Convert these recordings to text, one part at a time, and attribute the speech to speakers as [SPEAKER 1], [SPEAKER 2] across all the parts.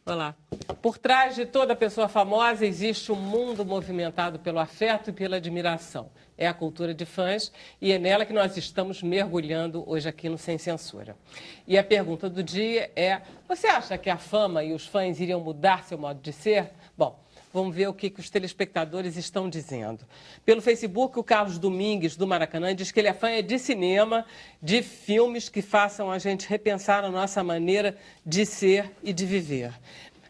[SPEAKER 1] Olá. Por trás de toda pessoa famosa existe um mundo movimentado pelo afeto e pela admiração. É a cultura de fãs e é nela que nós estamos mergulhando hoje aqui no Sem Censura. E a pergunta do dia é: você acha que a fama e os fãs iriam mudar seu modo de ser? Bom, vamos ver o que os telespectadores estão dizendo. Pelo Facebook, o Carlos Domingues, do Maracanã, diz que ele é fã de cinema, de filmes que façam a gente repensar a nossa maneira de ser e de viver.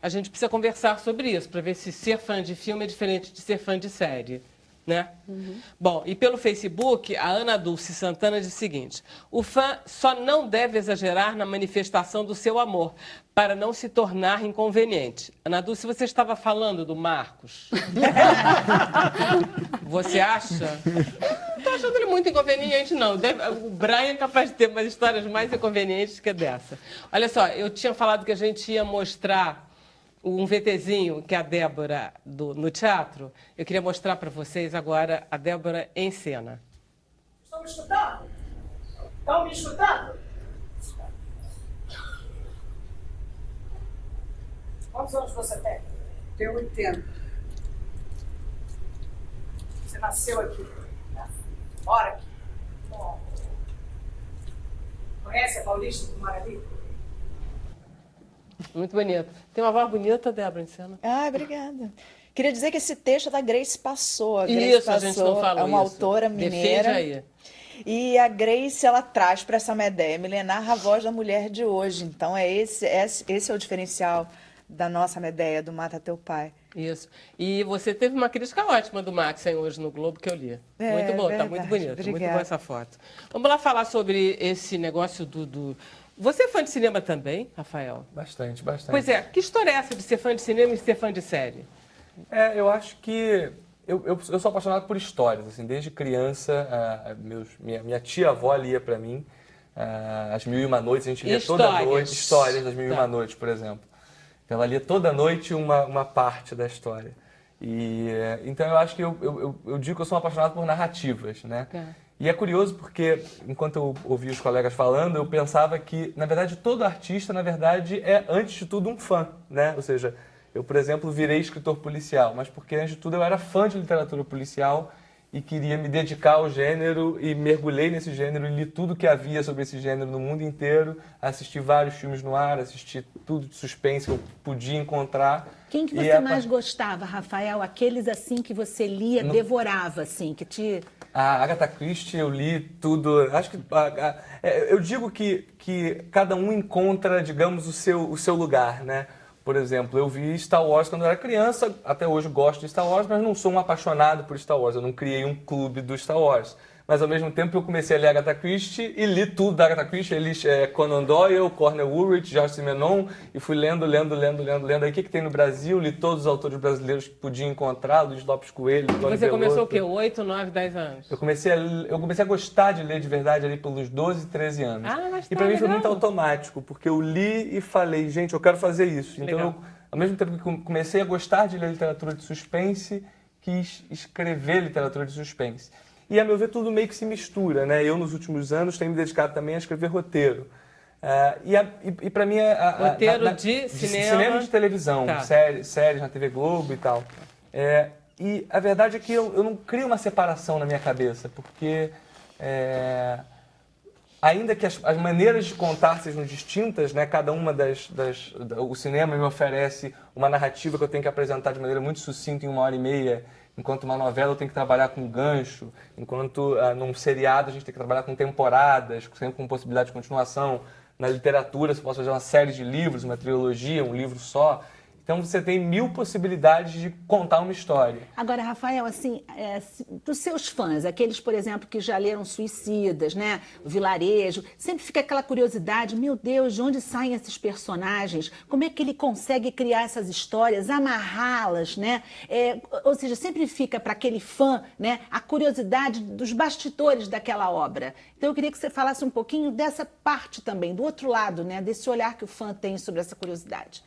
[SPEAKER 1] A gente precisa conversar sobre isso, para ver se ser fã de filme é diferente de ser fã de série. Né? Bom, e pelo Facebook, a Ana Dulce Santana diz o seguinte: o fã só não deve exagerar na manifestação do seu amor, para não se tornar inconveniente. Ana Dulce, você estava falando do Marcos. Você acha? Não estou achando ele muito inconveniente, não. O Brian é capaz de ter umas histórias mais inconvenientes que dessa. Olha só, eu tinha falado que a gente ia mostrar um VTzinho que é a Débora no teatro. Eu queria mostrar para vocês agora a Débora em cena.
[SPEAKER 2] Estão me escutando? Estão me escutando? Quantos anos você tem?
[SPEAKER 3] Tenho 80.
[SPEAKER 2] Você nasceu aqui, né? Mora aqui. Bom. Conhece a Paulista do Maravilha?
[SPEAKER 1] Muito bonito. Tem uma voz bonita, Débora, em cena.
[SPEAKER 4] Ah, obrigada. Queria dizer que esse texto é da Grace Passou. A Grace
[SPEAKER 1] Isso,
[SPEAKER 4] Passou
[SPEAKER 1] a gente não falou
[SPEAKER 4] é uma
[SPEAKER 1] isso.
[SPEAKER 4] autora mineira.
[SPEAKER 1] Defende aí.
[SPEAKER 4] E a Grace, ela traz para essa Medéia milenar a voz da mulher de hoje. Então, esse é o diferencial da nossa Medéia, do Mata Teu Pai.
[SPEAKER 1] Isso. E você teve uma crítica ótima do Maxen hoje no Globo, que eu li. Muito bom, tá muito bonito. Muito
[SPEAKER 4] Obrigada.
[SPEAKER 1] boa essa foto. Vamos lá falar sobre esse negócio do... Você é fã de cinema também, Rafael?
[SPEAKER 5] Bastante, bastante.
[SPEAKER 1] Pois é. Que história é essa de ser fã de cinema e ser fã de série?
[SPEAKER 5] Eu acho que... Eu sou apaixonado por histórias, assim, desde criança, minha tia-avó lia para mim, As Mil e Uma Noites, a gente lia toda noite, histórias das Mil e Uma Noites, por exemplo. Então, ela lia toda noite uma parte da história. Então, eu acho que eu digo que eu sou apaixonado por narrativas, né? E é curioso porque, enquanto eu ouvia os colegas falando, eu pensava que, na verdade, todo artista, na verdade, é, antes de tudo, um fã, né? Ou seja, eu, por exemplo, virei escritor policial, mas porque, antes de tudo, eu era fã de literatura policial e queria me dedicar ao gênero e mergulhei nesse gênero e li tudo que havia sobre esse gênero no mundo inteiro, assisti vários filmes no ar, assisti tudo de suspense que eu podia encontrar.
[SPEAKER 6] Quem que você mais gostava, Rafael? Aqueles assim que você lia, devorava, assim, que te...
[SPEAKER 5] A Agatha Christie, eu li tudo. Acho que eu digo que cada um encontra, digamos, o seu lugar, né? Por exemplo, eu vi Star Wars quando eu era criança, até hoje gosto de Star Wars, mas não sou um apaixonado por Star Wars. Eu não criei um clube do Star Wars. Mas, ao mesmo tempo, eu comecei a ler Agatha Christie e li tudo da Agatha Christie. Eu li Conan Doyle, Cornel Woolrich, Georges Simenon, e fui lendo. Aí, o que tem no Brasil? Li todos os autores brasileiros que podia encontrar, Luiz Lopes Coelho, Tony
[SPEAKER 1] Você começou
[SPEAKER 5] Bellotto.
[SPEAKER 1] o quê? 8, 9, 10 anos?
[SPEAKER 5] Eu comecei a gostar de ler de verdade ali pelos 12, 13 anos.
[SPEAKER 1] Mas
[SPEAKER 5] E pra mim foi
[SPEAKER 1] legal.
[SPEAKER 5] muito automático, porque eu li e falei, gente, eu quero fazer isso. Então,
[SPEAKER 1] Legal.
[SPEAKER 5] ao mesmo tempo que comecei a gostar de ler literatura de suspense, quis escrever literatura de suspense. E, a meu ver, tudo meio que se mistura, né? Eu, nos últimos anos, tenho me dedicado também a escrever roteiro. E para mim...
[SPEAKER 1] Roteiro de cinema?
[SPEAKER 5] Cinema e de televisão,
[SPEAKER 1] Tá.
[SPEAKER 5] séries na TV Globo e tal. E a verdade é que eu não crio uma separação na minha cabeça, porque... ainda que as maneiras de contar sejam distintas, né? Cada uma o cinema me oferece uma narrativa que eu tenho que apresentar de maneira muito sucinta em 1h30, enquanto uma novela eu tenho que trabalhar com gancho, enquanto num seriado a gente tem que trabalhar com temporadas, sempre com possibilidade de continuação. Na literatura você pode fazer uma série de livros, uma trilogia, um livro só. Então você tem 1000 possibilidades de contar uma história.
[SPEAKER 6] Agora, Rafael, assim, para os seus fãs, aqueles, por exemplo, que já leram Suicidas, né? O Vilarejo, sempre fica aquela curiosidade, meu Deus, de onde saem esses personagens? Como é que ele consegue criar essas histórias, amarrá-las, né? Ou seja, sempre fica para aquele fã, né, a curiosidade dos bastidores daquela obra. Então eu queria que você falasse um pouquinho dessa parte também, do outro lado, né, desse olhar que o fã tem sobre essa curiosidade.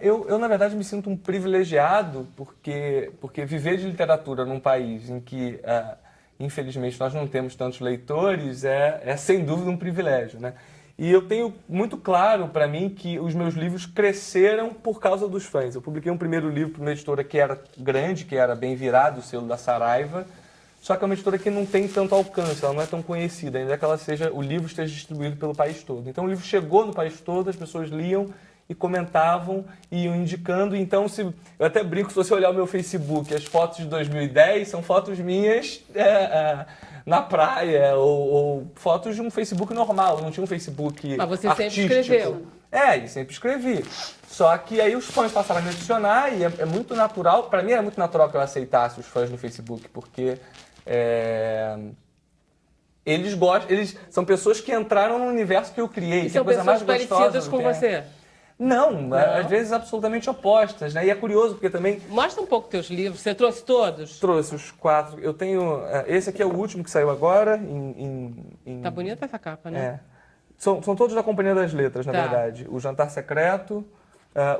[SPEAKER 5] Eu, na verdade, me sinto um privilegiado porque viver de literatura num país em que, infelizmente, nós não temos tantos leitores é sem dúvida um privilégio, né? E eu tenho muito claro para mim que os meus livros cresceram por causa dos fãs. Eu publiquei um primeiro livro para uma editora que era grande, que era Bem Virado, o selo da Saraiva, só que é uma editora que não tem tanto alcance, ela não é tão conhecida, ainda que o livro esteja distribuído pelo país todo. Então o livro chegou no país todo, as pessoas liam e comentavam e iam indicando. Então, eu até brinco, se você olhar o meu Facebook, as fotos de 2010 são fotos minhas na praia, ou fotos de um Facebook normal, eu não tinha um Facebook
[SPEAKER 1] Mas você
[SPEAKER 5] artístico.
[SPEAKER 1] sempre escreveu.
[SPEAKER 5] E sempre escrevi. Só que aí os fãs passaram a me adicionar e é muito natural, para mim era muito natural que eu aceitasse os fãs no Facebook, porque eles são pessoas que entraram no universo que eu criei.
[SPEAKER 1] E são
[SPEAKER 5] coisa mais
[SPEAKER 1] pessoas parecidas com você?
[SPEAKER 5] Não, às vezes absolutamente opostas, né? E é curioso porque também...
[SPEAKER 1] Mostra um pouco teus livros, você trouxe todos?
[SPEAKER 5] Trouxe os 4, eu tenho... Esse aqui é o último que saiu agora,
[SPEAKER 1] Tá bonita essa capa, né?
[SPEAKER 5] São todos da Companhia das Letras, na verdade. O Jantar Secreto,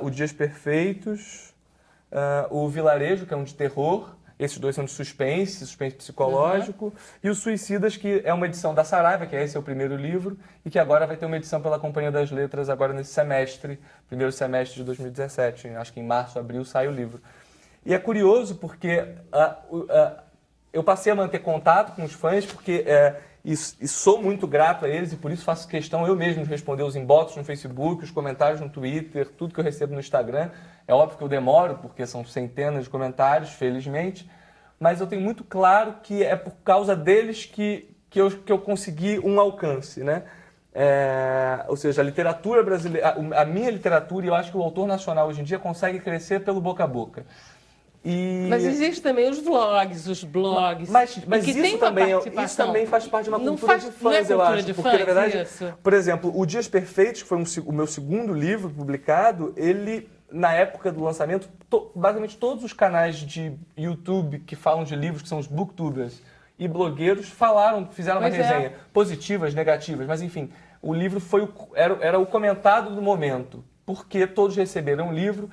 [SPEAKER 5] o Dias Perfeitos, o Vilarejo, que é um de terror. Esses 2 são de suspense psicológico. E o Suicidas, que é uma edição da Saraiva, que esse é o primeiro livro, e que agora vai ter uma edição pela Companhia das Letras agora nesse semestre, primeiro semestre de 2017. Acho que em março, abril, sai o livro. E é curioso porque eu passei a manter contato com os fãs, porque... E sou muito grato a eles e por isso faço questão eu mesmo de responder os inbox no Facebook, os comentários no Twitter, tudo que eu recebo no Instagram. É óbvio que eu demoro, porque são centenas de comentários, felizmente, mas eu tenho muito claro que é por causa deles que eu consegui um alcance, né? Ou seja, a literatura brasileira, a minha literatura, e eu acho que o autor nacional hoje em dia consegue crescer pelo boca a boca.
[SPEAKER 1] Mas existe também os vlogs, os blogs.
[SPEAKER 5] Mas
[SPEAKER 1] que
[SPEAKER 5] isso,
[SPEAKER 1] tem
[SPEAKER 5] isso também faz parte de uma cultura de fãs,
[SPEAKER 1] não é
[SPEAKER 5] eu acho.
[SPEAKER 1] De
[SPEAKER 5] porque,
[SPEAKER 1] fãs,
[SPEAKER 5] na verdade,
[SPEAKER 1] isso.
[SPEAKER 5] por exemplo, o Dias Perfeitos, que foi o meu segundo livro publicado, ele, na época do lançamento, basicamente todos os canais de YouTube que falam de livros, que são os booktubers e blogueiros, fizeram uma resenha. Positivas, negativas, mas enfim, o livro era o comentado do momento, porque todos receberam o livro.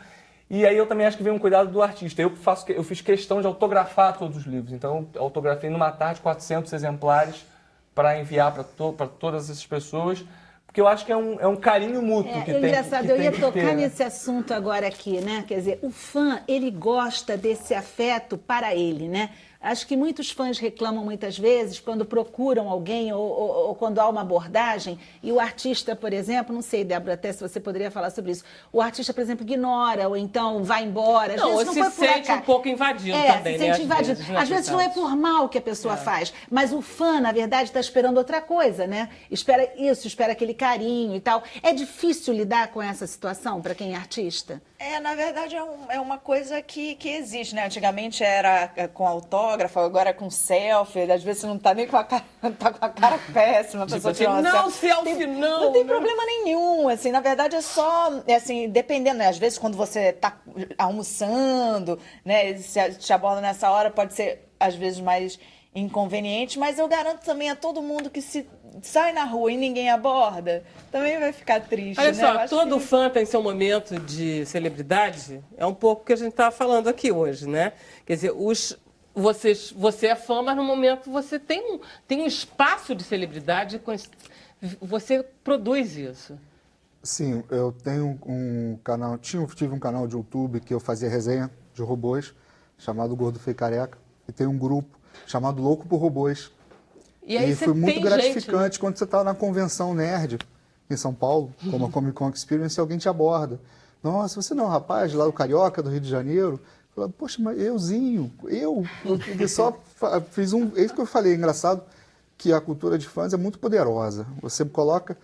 [SPEAKER 5] E aí eu também acho que vem um cuidado do artista. Eu fiz questão de autografar todos os livros. Então, eu autografei numa tarde 400 exemplares para enviar para todas essas pessoas, porque eu acho que é um carinho mútuo que tem
[SPEAKER 6] engraçado,
[SPEAKER 5] que
[SPEAKER 6] eu ia
[SPEAKER 5] ter,
[SPEAKER 6] tocar
[SPEAKER 5] né?
[SPEAKER 6] nesse assunto agora aqui, né? Quer dizer, o fã, ele gosta desse afeto para ele, né? Acho que muitos fãs reclamam muitas vezes quando procuram alguém ou quando há uma abordagem e o artista, por exemplo, não sei, Débora, até se você poderia falar sobre isso, o artista, por exemplo, ignora ou então vai embora. Às vezes
[SPEAKER 1] não
[SPEAKER 6] foi
[SPEAKER 1] se sente um pouco invadido também,
[SPEAKER 6] se sente invadido. Às vezes não é por mal que a pessoa faz, mas o fã, na verdade, está esperando outra coisa, né? Espera isso, espera aquele carinho e tal. É difícil lidar com essa situação para quem é artista?
[SPEAKER 4] Na verdade, é uma coisa que existe, né? Antigamente era com autógrafo, agora é com selfie. Às vezes você não tá nem com a cara, tá com a cara péssima. A pessoa tira uma
[SPEAKER 1] selfie não.
[SPEAKER 4] Não tem problema nenhum, assim. Na verdade, é só, assim, dependendo, né? Às vezes, quando você tá almoçando, né? Se te aborda nessa hora, pode ser, às vezes, mais inconveniente. Mas eu garanto também a todo mundo que se sai na rua e ninguém aborda, também vai ficar triste.
[SPEAKER 1] Olha
[SPEAKER 4] né?
[SPEAKER 1] só, todo fã tem seu momento de celebridade, é um pouco o que a gente está falando aqui hoje, né? Quer dizer, você é fã, mas no momento você tem um espaço de celebridade, você produz isso.
[SPEAKER 3] Sim, eu tenho um canal, tive um canal de YouTube que eu fazia resenha de robôs, chamado Gordo Feio Careca, e tem um grupo chamado Louco por Robôs.
[SPEAKER 1] E
[SPEAKER 3] foi muito gratificante
[SPEAKER 1] gente, né?
[SPEAKER 3] quando você está na convenção nerd em São Paulo, como a Comic Con Experience, e alguém te aborda. Nossa, você não é um rapaz lá do Carioca, do Rio de Janeiro? Fala, poxa, mas eu só fiz é isso que eu falei, é engraçado que a cultura de fãs é muito poderosa. Você coloca,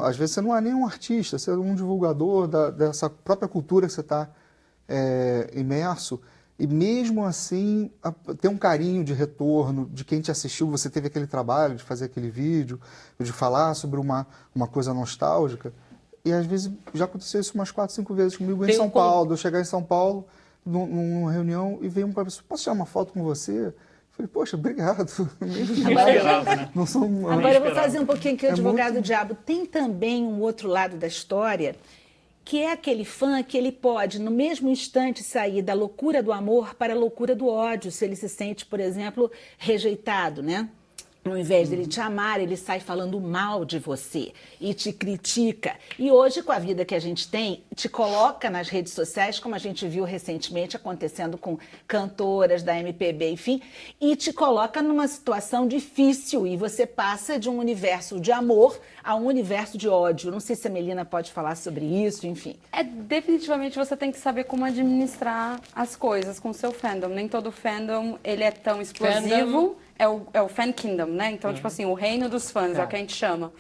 [SPEAKER 3] às vezes você não é nem um artista, você é um divulgador dessa própria cultura que você está imerso. E mesmo assim, tem um carinho de retorno de quem te assistiu, você teve aquele trabalho de fazer aquele vídeo, de falar sobre uma coisa nostálgica. E às vezes já aconteceu isso umas 4, 5 vezes comigo em São Paulo. Eu chegar em São Paulo, numa reunião, e veio uma pessoa, posso tirar uma foto com você? Eu falei, poxa, obrigado.
[SPEAKER 6] Agora eu vou fazer um pouquinho que o advogado diabo. Tem também um outro lado da história, que é aquele fã que ele pode, no mesmo instante, sair da loucura do amor para a loucura do ódio, se ele se sente, por exemplo, rejeitado, né? Ao invés dele te amar, ele sai falando mal de você e te critica. E hoje, com a vida que a gente tem, te coloca nas redes sociais, como a gente viu recentemente acontecendo com cantoras da MPB, enfim, e te coloca numa situação difícil. E você passa de um universo de amor a um universo de ódio. Não sei se a Melina pode falar sobre isso, enfim.
[SPEAKER 7] Definitivamente você tem que saber como administrar as coisas com o seu fandom. Nem todo fandom ele é tão explosivo. É o fan kingdom, né? Então, tipo assim, o reino dos fãs, é o que a gente chama.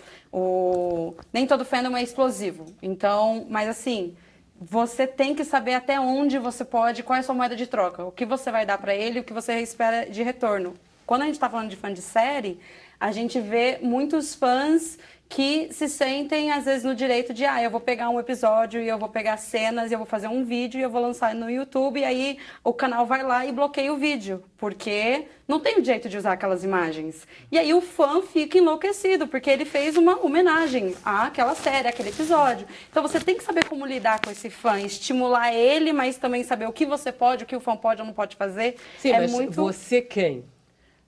[SPEAKER 7] Nem todo fandom é explosivo. Então, mas assim, você tem que saber até onde você pode, qual é a sua moeda de troca. O que você vai dar pra ele, o que você espera de retorno. Quando a gente tá falando de fã de série, a gente vê muitos fãs que se sentem, às vezes, no direito de, eu vou pegar um episódio e eu vou pegar cenas e eu vou fazer um vídeo e eu vou lançar no YouTube e aí o canal vai lá e bloqueia o vídeo, porque não tem o direito de usar aquelas imagens. E aí o fã fica enlouquecido, porque ele fez uma homenagem àquela série, àquele episódio. Então você tem que saber como lidar com esse fã, estimular ele, mas também saber o que você pode, o que o fã pode ou não pode fazer.
[SPEAKER 1] Sim, mas você quem?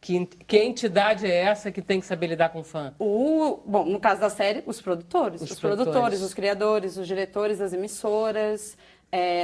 [SPEAKER 1] Que entidade é essa que tem que saber lidar com o fã?
[SPEAKER 7] Bom, no caso da série, os produtores. Os produtores, os criadores, os diretores das emissoras.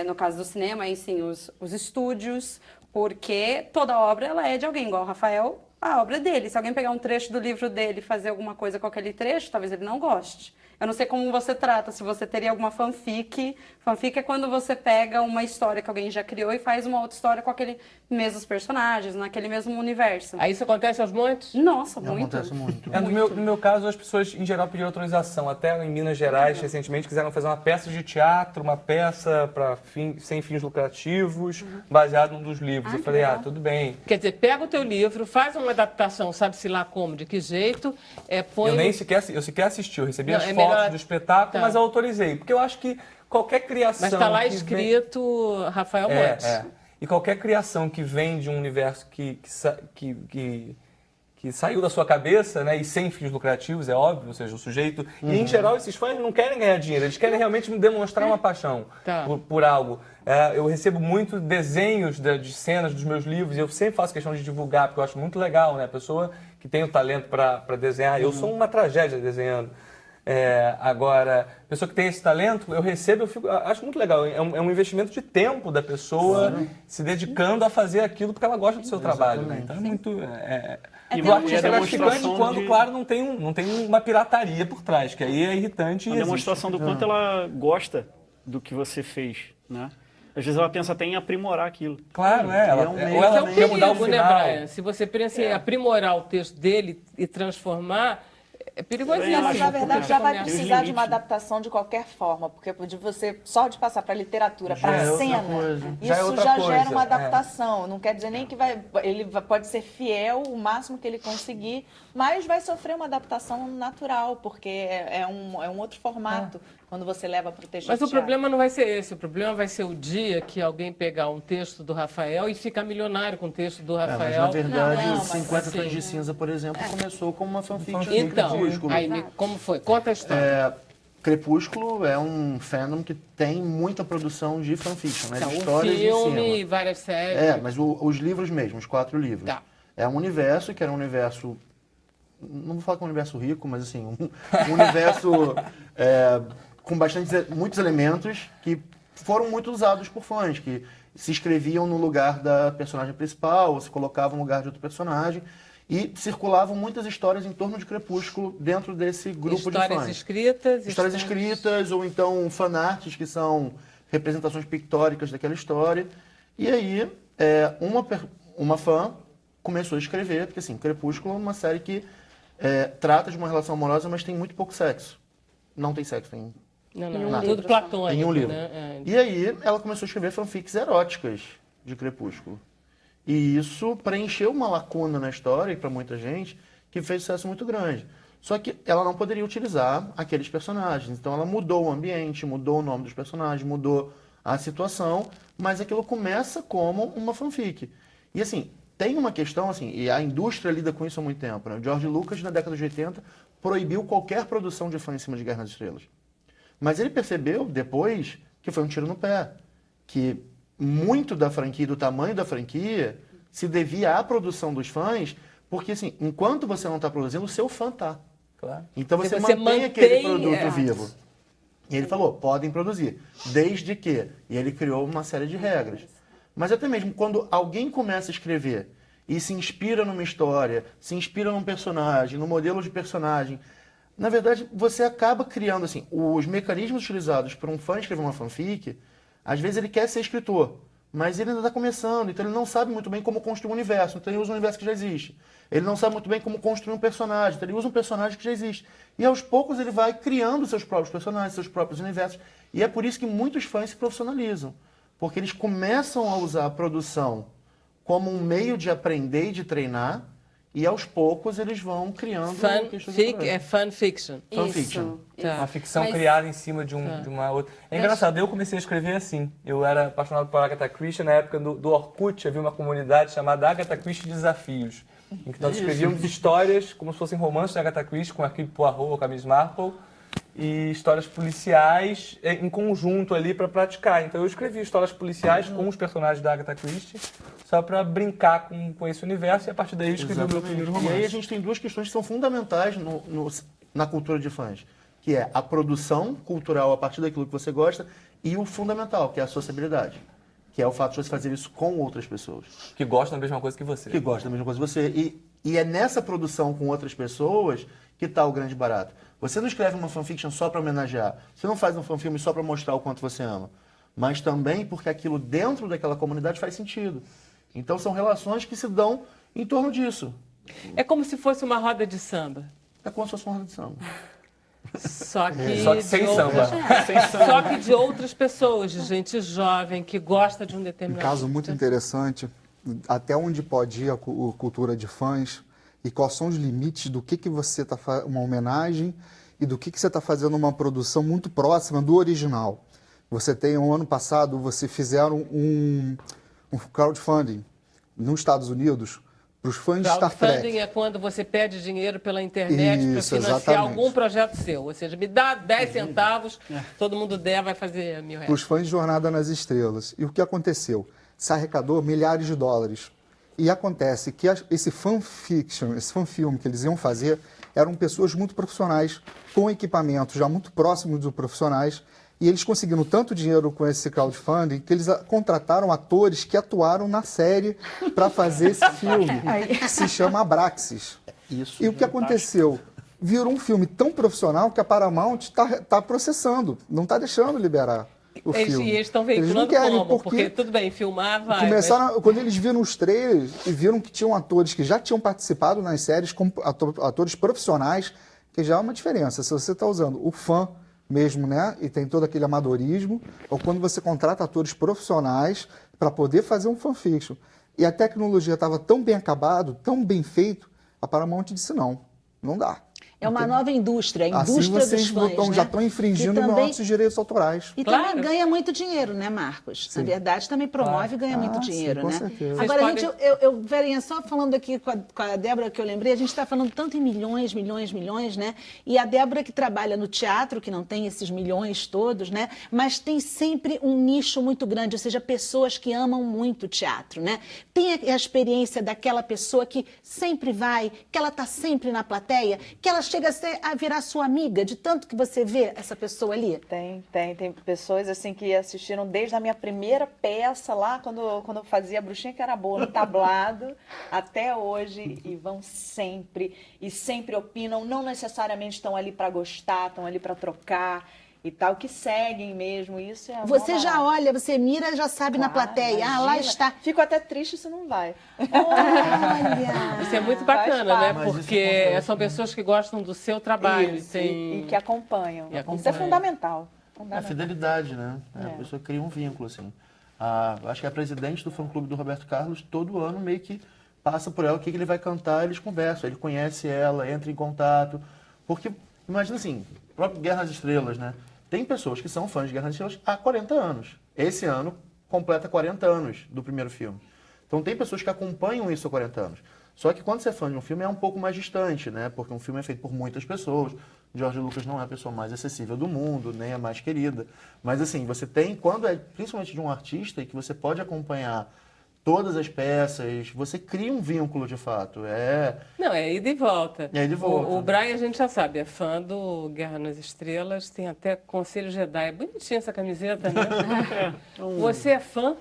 [SPEAKER 7] No caso do cinema, aí sim, os estúdios. Porque toda obra ela é de alguém, igual o Rafael, a obra é dele. Se alguém pegar um trecho do livro dele e fazer alguma coisa com aquele trecho, talvez ele não goste. Eu não sei como você trata, se você teria alguma fanfic. Fanfic é quando você pega uma história que alguém já criou e faz uma outra história com aqueles mesmos personagens, naquele mesmo universo.
[SPEAKER 1] Aí isso acontece aos montes?
[SPEAKER 7] Nossa, muito.
[SPEAKER 3] Acontece muito.
[SPEAKER 5] No meu caso, as pessoas, em geral, pediram autorização. Até em Minas Gerais, recentemente, quiseram fazer uma peça de teatro, uma peça sem fins lucrativos, baseado num dos livros. Eu falei, tudo bem.
[SPEAKER 1] Quer dizer, pega o teu livro, faz uma adaptação, sabe-se lá como, de que jeito, põe...
[SPEAKER 5] Eu sequer assisti, eu recebi as fotos do espetáculo, mas eu autorizei. Porque eu acho que qualquer criação...
[SPEAKER 1] Mas está lá escrito Rafael Montes.
[SPEAKER 5] E qualquer criação que vem de um universo que saiu da sua cabeça, né, e sem fins lucrativos, é óbvio, ou seja, o sujeito... E, em geral, esses fãs não querem ganhar dinheiro, eles querem realmente demonstrar uma paixão por algo. Eu recebo muito desenhos de cenas dos meus livros, e eu sempre faço questão de divulgar, porque eu acho muito legal, né? A pessoa que tem o talento para desenhar. Eu sou uma tragédia desenhando. Agora, a pessoa que tem esse talento, eu recebo, acho muito legal. É um investimento de tempo da pessoa se dedicando a fazer aquilo porque ela gosta do seu trabalho. Né? Então é muito... E o artista é gratificante quando, claro, não tem uma pirataria por trás, que aí é irritante.
[SPEAKER 8] A demonstração do quanto ela gosta do que você fez, né? Às vezes ela pensa até em aprimorar aquilo.
[SPEAKER 5] Claro, ela quer mudar o final.
[SPEAKER 1] Né, Brian? Se você pensa em aprimorar o texto dele e transformar, é perigosíssimo.
[SPEAKER 4] Mas, na verdade, já vai precisar de uma adaptação de qualquer forma, porque de você, só de passar para a literatura, para a cena, isso já gera uma adaptação. Não quer dizer nem que ele pode ser fiel o máximo que ele conseguir, mas vai sofrer uma adaptação natural, porque é um outro formato quando você leva para o texto.
[SPEAKER 1] Mas o problema não vai ser esse, o problema vai ser o dia que alguém pegar um texto do Rafael e ficar milionário com o texto do Rafael.
[SPEAKER 9] Mas, na verdade, 50 Tons de Cinza, por exemplo, começou como uma fanfiction.
[SPEAKER 1] Então, aí, como foi? Conta a história.
[SPEAKER 9] Crepúsculo é um fandom que tem muita produção de fanfiction, né? De histórias
[SPEAKER 1] filme, várias séries.
[SPEAKER 9] Mas os livros mesmo, os 4 livros.
[SPEAKER 1] Tá.
[SPEAKER 9] É um universo que era um universo... Não vou falar que é um universo rico, mas assim, um universo com muitos elementos que foram muito usados por fãs, que se escreviam no lugar da personagem principal, ou se colocavam no lugar de outro personagem. E circulavam muitas histórias em torno de Crepúsculo dentro desse grupo de fãs. Histórias escritas, ou então fanarts, que são representações pictóricas daquela história. E aí, uma fã começou a escrever, porque assim, Crepúsculo é uma série que trata de uma relação amorosa, mas tem muito pouco sexo. Não tem sexo, tem
[SPEAKER 1] tudo platônico.
[SPEAKER 9] Em um livro.
[SPEAKER 1] Né?
[SPEAKER 9] E aí, ela começou a escrever fanfics eróticas de Crepúsculo. E isso preencheu uma lacuna na história, e para muita gente, que fez sucesso muito grande. Só que ela não poderia utilizar aqueles personagens. Então ela mudou o ambiente, mudou o nome dos personagens, mudou a situação, mas aquilo começa como uma fanfic. E assim, tem uma questão, assim, e a indústria lida com isso há muito tempo, né? O George Lucas, na década de 80, proibiu qualquer produção de fã em cima de Guerra nas Estrelas. Mas ele percebeu, depois, que foi um tiro no pé. Que muito da franquia, do tamanho da franquia, se devia à produção dos fãs, Porque, assim, enquanto você não está produzindo, o seu fã tá.
[SPEAKER 5] Claro.
[SPEAKER 9] Então
[SPEAKER 1] Se
[SPEAKER 9] você
[SPEAKER 1] você
[SPEAKER 9] mantém aquele
[SPEAKER 1] mantém,
[SPEAKER 9] produto vivo. E ele falou, podem produzir, desde que... E ele criou uma série de regras. Mas até mesmo quando alguém começa a escrever e se inspira numa história, se inspira num personagem, no modelo de personagem, na verdade, você acaba criando, assim, os mecanismos utilizados por um fã escrever uma fanfic, às vezes ele quer ser escritor, mas ele ainda está começando, então ele não sabe muito bem como construir um universo, então ele usa um universo que já existe. Ele não sabe muito bem como construir um personagem, então ele usa um personagem que já existe. E aos poucos ele vai criando seus próprios personagens, seus próprios universos. E é por isso que muitos fãs se profissionalizam. Porque eles começam a usar a produção como um meio de aprender e de treinar, e aos poucos eles vão criando...
[SPEAKER 1] É fanfiction.
[SPEAKER 9] Fanfiction.
[SPEAKER 1] Tá.
[SPEAKER 5] Uma ficção
[SPEAKER 7] Mas-
[SPEAKER 5] criada em cima de uma outra. É engraçado, eu comecei a escrever assim. Eu era apaixonado por Agatha Christie, na época do Orkut havia uma comunidade chamada Agatha Christie Desafios, em que nós escrevíamos histórias como se fossem romances de Agatha Christie, com Hercule Poirot ou com a Miss Marple, e histórias policiais em conjunto ali para praticar. Então eu escrevi histórias policiais com os personagens da Agatha Christie, só para brincar com esse universo, e a partir daí eu escrevi o meu primeiro
[SPEAKER 9] E
[SPEAKER 5] romance.
[SPEAKER 9] aí a gente tem duas questões que são fundamentais na cultura de fãs, que é a produção cultural a partir daquilo que você gosta e o fundamental, que é a sociabilidade, que é o fato de você fazer isso com outras pessoas.
[SPEAKER 5] Que gostam da mesma coisa que você.
[SPEAKER 9] Que gostam da mesma coisa que você. E é nessa produção com outras pessoas que está o grande barato. Você não escreve uma fanfiction só para homenagear. Você não faz um fanfilme só para mostrar o quanto você ama. Mas também porque aquilo dentro daquela comunidade faz sentido. Então são relações que se dão em torno disso.
[SPEAKER 1] É como se fosse uma roda de samba.
[SPEAKER 9] É como se fosse uma roda de samba.
[SPEAKER 1] Só que,
[SPEAKER 5] Só que sem samba.
[SPEAKER 1] Só que de outras pessoas, de gente jovem que gosta de um
[SPEAKER 3] Um
[SPEAKER 1] determinado...
[SPEAKER 3] caso muito interessante, até onde pode ir a cultura de fãs e quais são os limites do que você está fazendo, uma homenagem, e do que você está fazendo uma produção muito próxima do original. Você tem, ano passado, você fizeram um crowdfunding nos Estados Unidos para os fãs de Star
[SPEAKER 1] Crowdfunding
[SPEAKER 3] Trek.
[SPEAKER 1] é quando você pede dinheiro pela internet para
[SPEAKER 3] Isso,
[SPEAKER 1] financiar
[SPEAKER 3] exatamente.
[SPEAKER 1] algum projeto seu. Ou seja, me dá 10 centavos, todo mundo der, vai fazer R$1.000.
[SPEAKER 3] Para os fãs de Jornada nas Estrelas. E o que aconteceu? Se arrecadou milhares de dólares. E acontece que esse fanfiction, esse fanfilme que eles iam fazer, eram pessoas muito profissionais, com equipamentos já muito próximos dos profissionais, e eles conseguiram tanto dinheiro com esse crowdfunding que eles contrataram atores que atuaram na série para fazer esse filme, que se chama Abraxas.
[SPEAKER 9] Isso.
[SPEAKER 3] E o que aconteceu? Virou um filme tão profissional que a Paramount está processando, não está deixando liberar o filme.
[SPEAKER 1] E eles estão
[SPEAKER 3] Eles não
[SPEAKER 1] veiculando
[SPEAKER 3] querem,
[SPEAKER 1] como? Porque tudo bem, filmar vai.
[SPEAKER 3] começaram, quando eles viram os trailers e viram que tinham atores que já tinham participado nas séries, como atores profissionais, que já é uma diferença. Se você está usando o fã mesmo, né, e tem todo aquele amadorismo, ou quando você contrata atores profissionais para poder fazer um fanfiction. E a tecnologia estava tão bem acabado, tão bem feito, a Paramount disse não dá.
[SPEAKER 6] É uma nova indústria, a
[SPEAKER 3] Assim
[SPEAKER 6] indústria
[SPEAKER 3] vocês
[SPEAKER 6] dos fãs,
[SPEAKER 3] já
[SPEAKER 6] né?
[SPEAKER 3] estão infringindo
[SPEAKER 6] Que também-
[SPEAKER 3] nossos direitos autorais.
[SPEAKER 6] E
[SPEAKER 1] Claro.
[SPEAKER 6] também ganha muito dinheiro, né, Marcos? Na verdade, também promove e ganha muito
[SPEAKER 3] sim,
[SPEAKER 6] dinheiro,
[SPEAKER 3] com
[SPEAKER 6] né?
[SPEAKER 3] certeza.
[SPEAKER 6] Agora,
[SPEAKER 1] Vocês
[SPEAKER 6] gente, Verinha, só falando aqui com a Débora, que eu lembrei, a gente está falando tanto em milhões, né? E a Débora que trabalha no teatro, que não tem esses milhões todos, né? Mas tem sempre um nicho muito grande, ou seja, pessoas que amam muito o teatro, né? Tem a experiência daquela pessoa que sempre vai, que ela está sempre na plateia, que ela chega a virar sua amiga, de tanto que você vê essa pessoa ali.
[SPEAKER 4] Tem pessoas assim que assistiram desde a minha primeira peça lá, quando eu fazia a Bruxinha que era boa, no tablado, até hoje, e vão sempre, e sempre opinam, não necessariamente estão ali para gostar, estão ali para trocar e tal, que seguem mesmo, isso é
[SPEAKER 6] Você
[SPEAKER 4] mó
[SPEAKER 6] já
[SPEAKER 4] barato.
[SPEAKER 6] olha, você mira, já sabe na
[SPEAKER 4] Claro,
[SPEAKER 6] plateia. Ah, lá
[SPEAKER 4] imagina.
[SPEAKER 6] está.
[SPEAKER 4] Fico até triste se não vai.
[SPEAKER 6] Olha!
[SPEAKER 1] Isso é muito
[SPEAKER 4] Faz
[SPEAKER 1] bacana, né?
[SPEAKER 4] parte.
[SPEAKER 9] Mas isso
[SPEAKER 1] Porque
[SPEAKER 9] acontece,
[SPEAKER 1] são pessoas que gostam do seu trabalho.
[SPEAKER 4] Isso,
[SPEAKER 1] tem...
[SPEAKER 4] e que acompanham.
[SPEAKER 1] E
[SPEAKER 4] Isso é
[SPEAKER 1] acompanham.
[SPEAKER 4] fundamental.
[SPEAKER 9] A
[SPEAKER 4] fundamental.
[SPEAKER 9] fidelidade, né? A
[SPEAKER 4] É.
[SPEAKER 9] pessoa cria um vínculo, assim. Acho que a presidente do fã-clube do Roberto Carlos, todo ano, meio que passa por ela o que ele vai cantar, eles conversam, ele conhece ela, entra em contato. Porque, imagina assim, o próprio Guerra nas Estrelas, né? Tem pessoas que são fãs de Guerra nas Estrelas há 40 anos. Esse ano completa 40 anos do primeiro filme. Então tem pessoas que acompanham isso há 40 anos. Só que quando você é fã de um filme é um pouco mais distante, né? Porque um filme é feito por muitas pessoas. George Lucas não é a pessoa mais acessível do mundo, nem a mais querida. Mas assim, você tem, quando é principalmente de um artista e que você pode acompanhar todas as peças, você cria um vínculo de fato.
[SPEAKER 1] Não, é ida e volta.
[SPEAKER 9] É ida e volta.
[SPEAKER 1] O Brian, a gente já sabe, é fã do Guerra nas Estrelas, tem até Conselho Jedi. É bonitinha essa camiseta, né? Você é fã?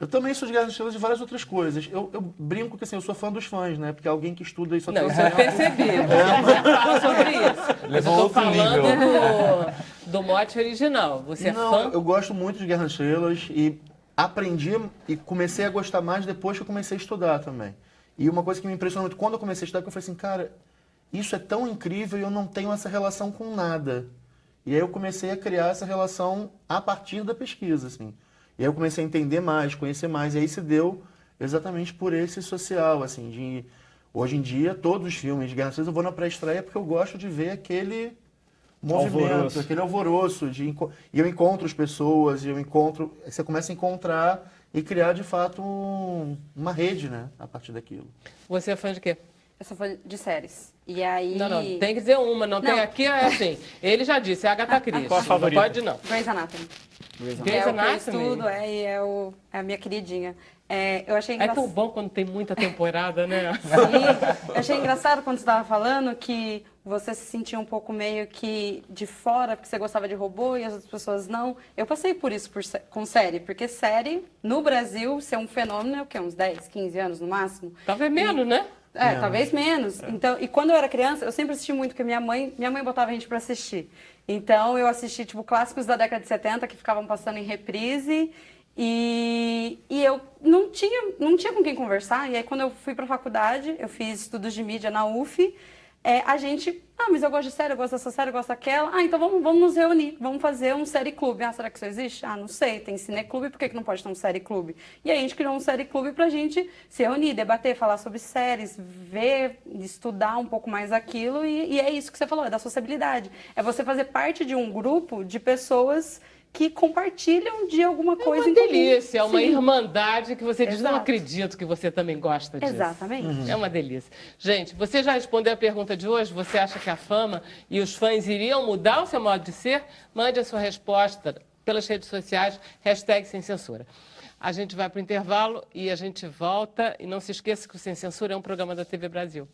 [SPEAKER 9] Eu também sou de Guerra nas Estrelas e várias outras coisas. Eu brinco que assim, eu sou fã dos fãs, né? Porque alguém que estuda isso
[SPEAKER 1] Não, isso eu percebi. Você fala sobre isso. Mas eu
[SPEAKER 5] Levou
[SPEAKER 1] tô
[SPEAKER 5] outro nível.
[SPEAKER 1] falando do mote original. Você é
[SPEAKER 9] Não,
[SPEAKER 1] fã?
[SPEAKER 9] eu gosto muito de Guerra nas Estrelas e aprendi e comecei a gostar mais depois que eu comecei a estudar também. E uma coisa que me impressionou muito quando eu comecei a estudar, que eu falei assim, cara, isso é tão incrível e eu não tenho essa relação com nada. E aí eu comecei a criar essa relação a partir da pesquisa, assim. E aí eu comecei a entender mais, conhecer mais, e aí se deu exatamente por esse social, assim, de... Hoje em dia, todos os filmes de Guerra nas Estrelas eu vou na pré-estreia porque eu gosto de ver aquele movimento,
[SPEAKER 8] Alvoroço.
[SPEAKER 9] aquele alvoroço, e eu encontro as pessoas, você começa a encontrar e criar, de fato, uma rede, né, a partir daquilo.
[SPEAKER 1] Você é fã de quê?
[SPEAKER 7] Eu sou fã de séries. E aí...
[SPEAKER 1] Não, tem que dizer uma, não tem aqui, é assim. Ele já disse, é a Agatha Christie.
[SPEAKER 8] Qual a favorita?
[SPEAKER 1] Não pode não.
[SPEAKER 7] Grey's Anatomy.
[SPEAKER 1] Grey's
[SPEAKER 7] É o que eu
[SPEAKER 1] Anatomy?
[SPEAKER 7] estudo, e é a minha queridinha. Eu achei
[SPEAKER 1] É
[SPEAKER 7] engraçado.
[SPEAKER 1] tão bom quando tem muita temporada, né?
[SPEAKER 7] Sim, eu achei engraçado quando você estava falando que você se sentia um pouco meio que de fora, porque você gostava de robô e as outras pessoas não. Eu passei por isso com série, porque série, no Brasil, ser um fenômeno é o quê? Uns 10, 15 anos no máximo?
[SPEAKER 1] Talvez menos, né?
[SPEAKER 7] Talvez menos. Então, e quando eu era criança, eu sempre assisti muito, porque minha mãe botava a gente pra assistir. Então, eu assisti, tipo, clássicos da década de 70 que ficavam passando em reprise. E eu não tinha com quem conversar. E aí, quando eu fui pra faculdade, eu fiz estudos de mídia na UF. A gente, mas eu gosto de série, eu gosto dessa série, eu gosto daquela. Então vamos nos reunir, vamos fazer um série clube. Será que isso existe? Não sei, tem cineclube, por que não pode ter um série clube? E aí a gente criou um série clube pra gente se reunir, debater, falar sobre séries, ver, estudar um pouco mais aquilo. E é isso que você falou, é da sociabilidade. É você fazer parte de um grupo de pessoas que compartilham de alguma coisa
[SPEAKER 1] É
[SPEAKER 7] em
[SPEAKER 1] uma
[SPEAKER 7] comum.
[SPEAKER 1] delícia, é uma
[SPEAKER 7] Sim.
[SPEAKER 1] irmandade que você diz, não
[SPEAKER 7] Exato.
[SPEAKER 1] acredito que você também gosta disso.
[SPEAKER 7] Exatamente.
[SPEAKER 1] É uma delícia. Gente, você já respondeu a pergunta de hoje? Você acha que a fama e os fãs iriam mudar o seu modo de ser? Mande a sua resposta pelas redes sociais, #Sem Censura. A gente vai para o intervalo e a gente volta. E não se esqueça que o Sem Censura é um programa da TV Brasil.